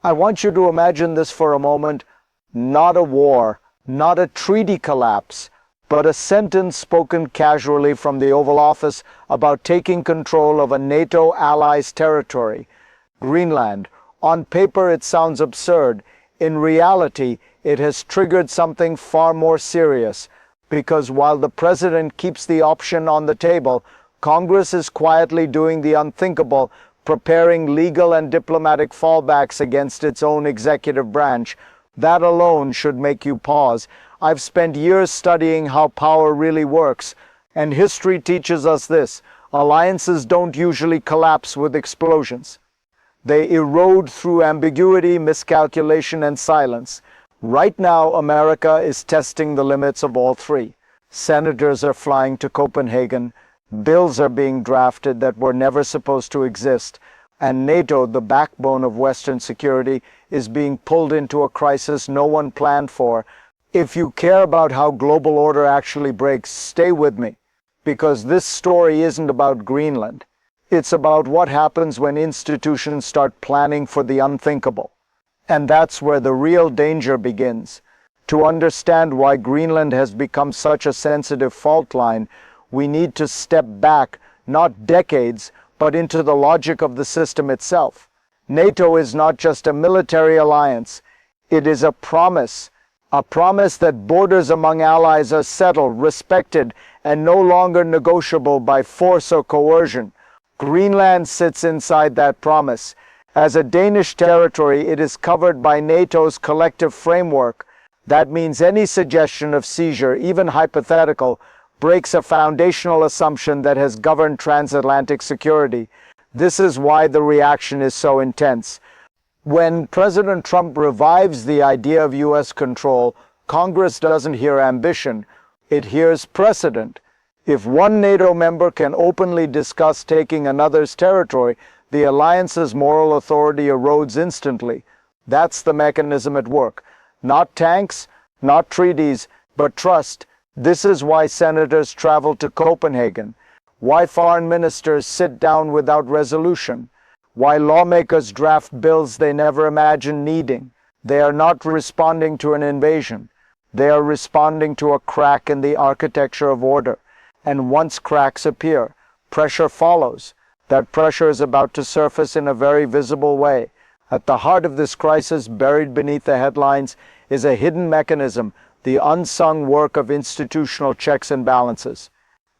I want you to imagine this for a moment. Not a war, not a treaty collapse, but a sentence spoken casually from the Oval Office about taking control of a NATO ally's territory, Greenland. On paper it sounds absurd. In reality, it has triggered something far more serious, because while the president keeps the option on the table, Congress is quietly doing the unthinkable, preparing legal and diplomatic fallbacks against its own executive branch. That alone should make you pause. I've spent years studying how power really works, and history teaches us this: alliances don't usually collapse with explosions. They erode through ambiguity, miscalculation, and silence. Right now, America is testing the limits of all three. Senators are flying to Copenhagen. Bills are being drafted that were never supposed to exist. And NATO, the backbone of Western security, is being pulled into a crisis no one planned for. If you care about how global order actually breaks, stay with me, because this story isn't about Greenland. It's about what happens when institutions start planning for the unthinkable. And that's where the real danger begins. To understand why Greenland has become such a sensitive fault line, we need to step back, not decades, but into the logic of the system itself. NATO is not just a military alliance. It is a promise that borders among allies are settled, respected, and no longer negotiable by force or coercion. Greenland sits inside that promise. As a Danish territory, it is covered by NATO's collective framework. That means any suggestion of seizure, even hypothetical, breaks a foundational assumption that has governed transatlantic security. This is why the reaction is so intense. When President Trump revives the idea of U.S. control, Congress doesn't hear ambition, it hears precedent. If one NATO member can openly discuss taking another's territory, the alliance's moral authority erodes instantly. That's the mechanism at work. Not tanks, not treaties, but trust. This is why senators travel to Copenhagen, why foreign ministers sit down without resolution, why lawmakers draft bills they never imagined needing. They are not responding to an invasion. They are responding to a crack in the architecture of order. And once cracks appear, pressure follows. That pressure is about to surface in a very visible way. At the heart of this crisis, buried beneath the headlines, is a hidden mechanism, the unsung work of institutional checks and balances.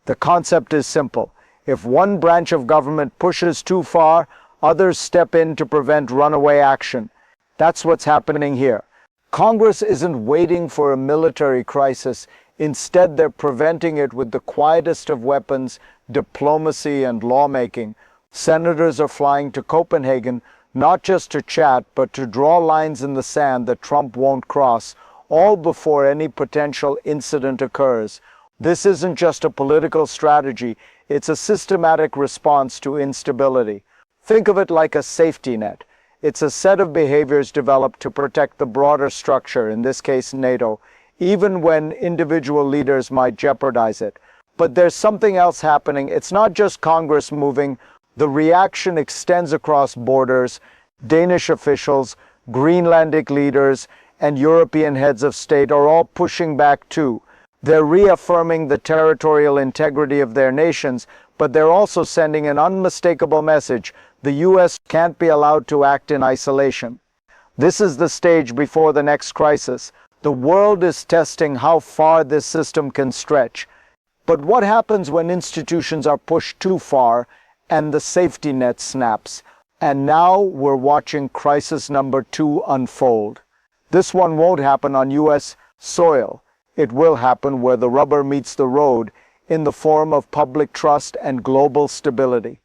The concept is simple. If one branch of government pushes too far, others step in to prevent runaway action. That's what's happening here. Congress isn't waiting for a military crisis. Instead, they're preventing it with the quietest of weapons, diplomacy and lawmaking. Senators are flying to Copenhagen not just to chat, but to draw lines in the sand that Trump won't cross, all before any potential incident occurs. This isn't just a political strategy, it's a systematic response to instability. Think of it like a safety net. It's a set of behaviors developed to protect the broader structure, in this case NATO, even when individual leaders might jeopardize it. But there's something else happening. It's not just Congress moving. The reaction extends across borders. Danish officials, Greenlandic leaders, and European heads of state are all pushing back too. They're reaffirming the territorial integrity of their nations, but they're also sending an unmistakable message: the U.S. can't be allowed to act in isolation. This is the stage before the next crisis. The world is testing how far this system can stretch. But what happens when institutions are pushed too far and the safety net snaps? And now we're watching crisis number 2 unfold. This one won't happen on U.S. soil. It will happen where the rubber meets the road, in the form of public trust and global stability.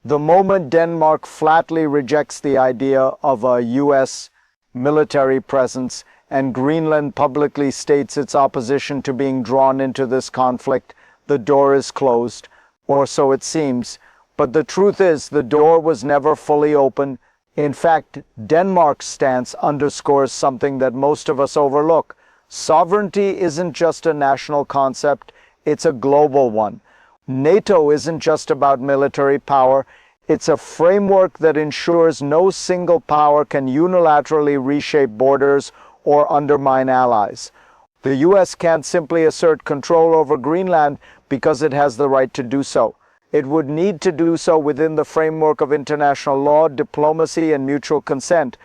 The moment Denmark flatly rejects the idea of a U.S. military presence, and Greenland publicly states its opposition to being drawn into this conflict, the door is closed, or so it seems. But the truth is, the door was never fully open. In fact, Denmark's stance underscores something that most of us overlook. Sovereignty isn't just a national concept, it's a global one. NATO isn't just about military power, It's a framework that ensures no single power can unilaterally reshape borders or undermine allies. The US can't simply assert control over Greenland because it has the right to do so. It would need to do so within the framework of international law, diplomacy, and mutual consent.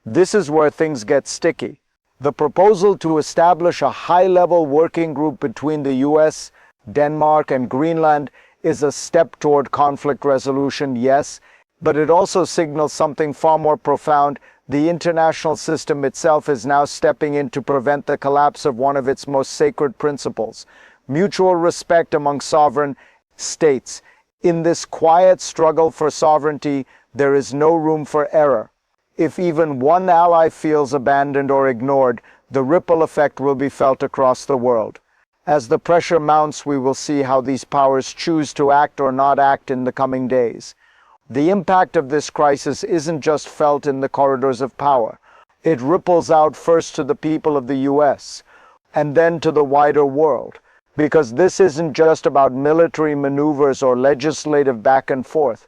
This is where things get sticky. The proposal to establish a high-level working group between the US, Denmark, and Greenland is a step toward conflict resolution, yes, but it also signals something far more profound. The international system itself is now stepping in to prevent the collapse of one of its most sacred principles: mutual respect among sovereign states. In this quiet struggle for sovereignty, there is no room for error. If even one ally feels abandoned or ignored, the ripple effect will be felt across the world. As the pressure mounts, we will see how these powers choose to act or not act in the coming days. The impact of this crisis isn't just felt in the corridors of power. It ripples out first to the people of the US, and then to the wider world. Because this isn't just about military maneuvers or legislative back and forth.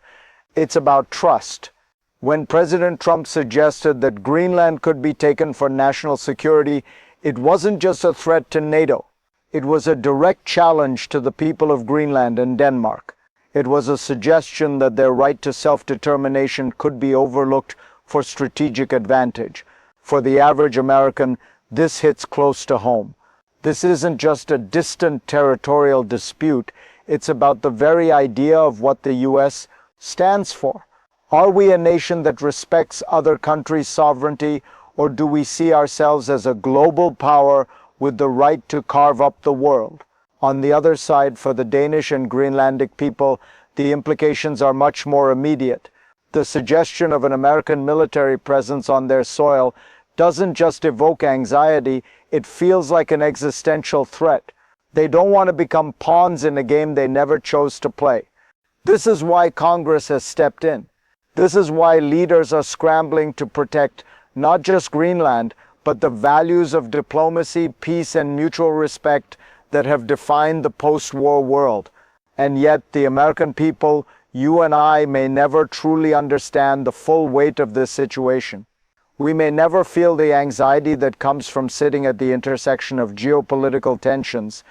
It's about trust. When President Trump suggested that Greenland could be taken for national security, it wasn't just a threat to NATO. It was a direct challenge to the people of Greenland and Denmark. It was a suggestion that their right to self-determination could be overlooked for strategic advantage. For the average American, this hits close to home. This isn't just a distant territorial dispute. It's about the very idea of what the US stands for. Are we a nation that respects other countries' sovereignty, or do we see ourselves as a global power with the right to carve up the world? On the other side, for the Danish and Greenlandic people, the implications are much more immediate. The suggestion of an American military presence on their soil doesn't just evoke anxiety, it feels like an existential threat. They don't want to become pawns in a game they never chose to play. This is why Congress has stepped in. This is why leaders are scrambling to protect not just Greenland, but the values of diplomacy, peace, and mutual respect that have defined the post-war world. And yet the American people, you and I, may never truly understand the full weight of this situation. We may never feel the anxiety that comes from sitting at the intersection of geopolitical tensions,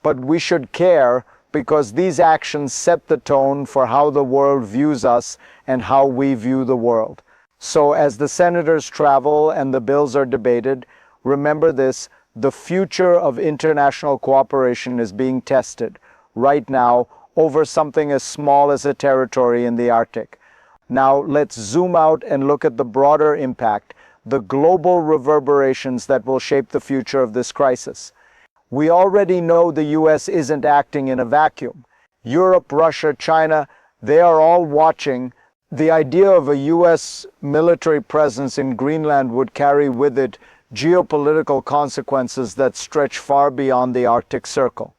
but we should care because these actions set the tone for how the world views us and how we view the world. So as the senators travel and the bills are debated, remember this: the future of international cooperation is being tested right now over something as small as a territory in the Arctic. Now let's zoom out and look at the broader impact, the global reverberations that will shape the future of this crisis. We already know the US isn't acting in a vacuum. Europe, Russia, China, they are all watching. The idea of a US military presence in Greenland would carry with it geopolitical consequences that stretch far beyond the Arctic Circle.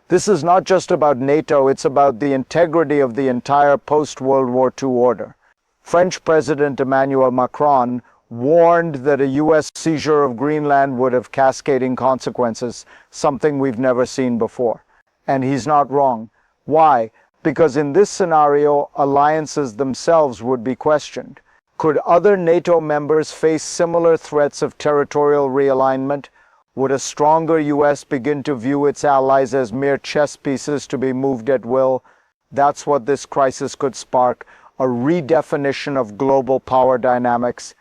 This is not just about NATO, it's about the integrity of the entire post-World War II order. French President Emmanuel Macron warned that a US seizure of Greenland would have cascading consequences, something we've never seen before. And he's not wrong. Why? Because in this scenario, alliances themselves would be questioned. Could other NATO members face similar threats of territorial realignment? Would a stronger US begin to view its allies as mere chess pieces to be moved at will? That's what this crisis could spark, a redefinition of global power dynamics.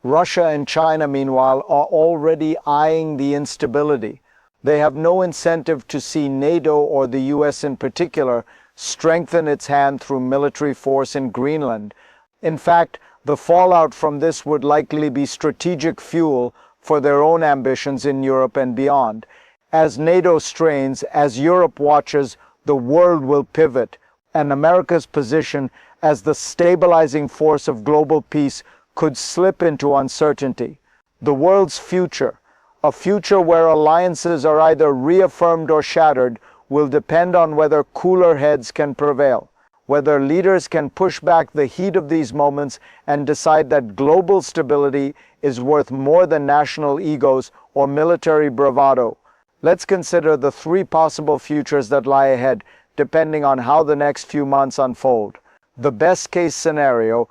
Russia and China, meanwhile, are already eyeing the instability. They have no incentive to see NATO, or the US in particular, strengthen its hand through military force in Greenland. In fact, the fallout from this would likely be strategic fuel for their own ambitions in Europe and beyond. As NATO strains, as Europe watches, the world will pivot, and America's position as the stabilizing force of global peace could slip into uncertainty. The world's future, a future where alliances are either reaffirmed or shattered, will depend on whether cooler heads can prevail, whether leaders can push back the heat of these moments and decide that global stability is worth more than national egos or military bravado. Let's consider the three possible futures that lie ahead, depending on how the next few months unfold. the best case scenario.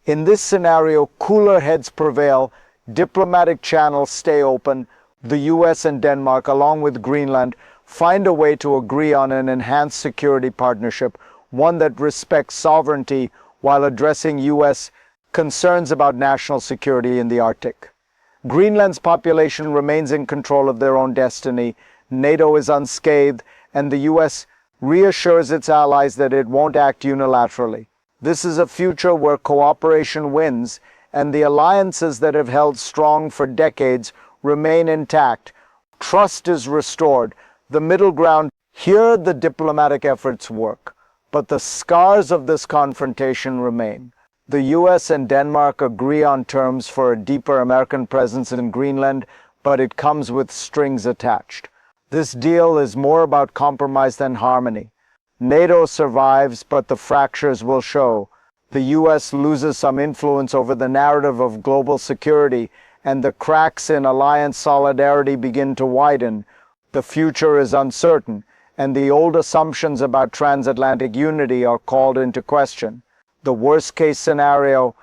In this scenario, cooler heads prevail, diplomatic channels stay open, the US and Denmark, along with Greenland, find a way to agree on an enhanced security partnership, one that respects sovereignty while addressing US concerns about national security in the Arctic. Greenland's population remains in control of their own destiny, NATO is unscathed, and the US reassures its allies that it won't act unilaterally. This is a future where cooperation wins, and the alliances that have held strong for decades remain intact. Trust is restored. The middle ground, here the diplomatic efforts work, but the scars of this confrontation remain. The US and Denmark agree on terms for a deeper American presence in Greenland, but it comes with strings attached. This deal is more about compromise than harmony. NATO survives, but the fractures will show. The US loses some influence over the narrative of global security, and the cracks in alliance solidarity begin to widen. The future is uncertain, and the old assumptions about transatlantic unity are called into question. The worst-case scenario: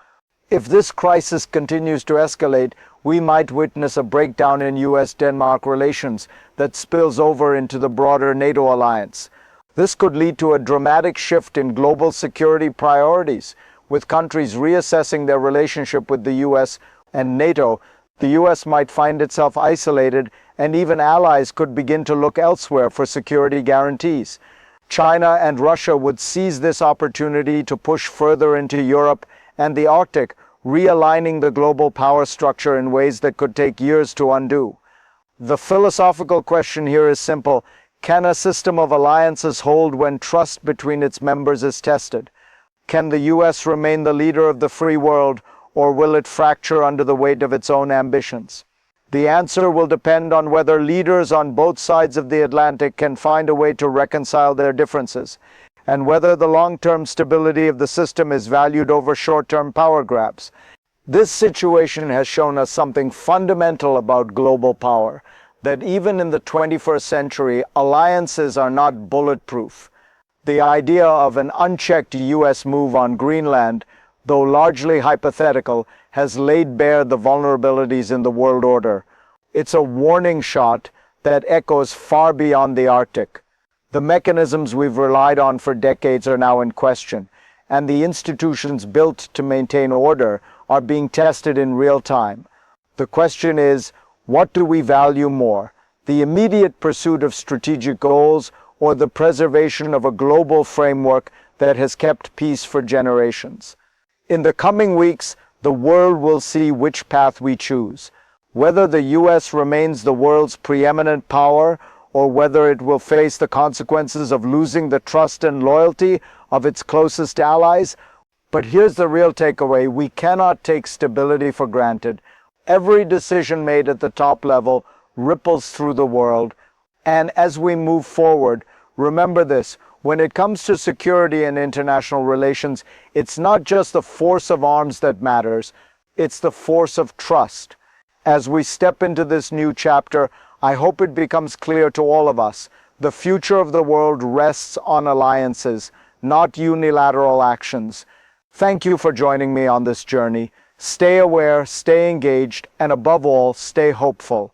if this crisis continues to escalate, we might witness a breakdown in US-Denmark relations that spills over into the broader NATO alliance. This could lead to a dramatic shift in global security priorities, with countries reassessing their relationship with the US and NATO. The US might find itself isolated, and even allies could begin to look elsewhere for security guarantees. China and Russia would seize this opportunity to push further into Europe and the Arctic, realigning the global power structure in ways that could take years to undo. The philosophical question here is simple: can a system of alliances hold when trust between its members is tested? Can the US remain the leader of the free world, or will it fracture under the weight of its own ambitions? The answer will depend on whether leaders on both sides of the Atlantic can find a way to reconcile their differences, and whether the long-term stability of the system is valued over short-term power grabs. This situation has shown us something fundamental about global power, that even in the 21st century, alliances are not bulletproof. The idea of an unchecked US move on Greenland, though largely hypothetical, has laid bare the vulnerabilities in the world order. It's a warning shot that echoes far beyond the Arctic. The mechanisms we've relied on for decades are now in question, and the institutions built to maintain order are being tested in real time. The question is, what do we value more? The immediate pursuit of strategic goals, or the preservation of a global framework that has kept peace for generations? In the coming weeks, the world will see which path we choose. Whether the US remains the world's preeminent power, or whether it will face the consequences of losing the trust and loyalty of its closest allies. But here's the real takeaway: we cannot take stability for granted. Every decision made at the top level ripples through the world. And as we move forward, remember this: when it comes to security and international relations, it's not just the force of arms that matters, it's the force of trust. As we step into this new chapter, I hope it becomes clear to all of us: the future of the world rests on alliances, not unilateral actions. Thank you for joining me on this journey. Stay aware, stay engaged, and above all, stay hopeful.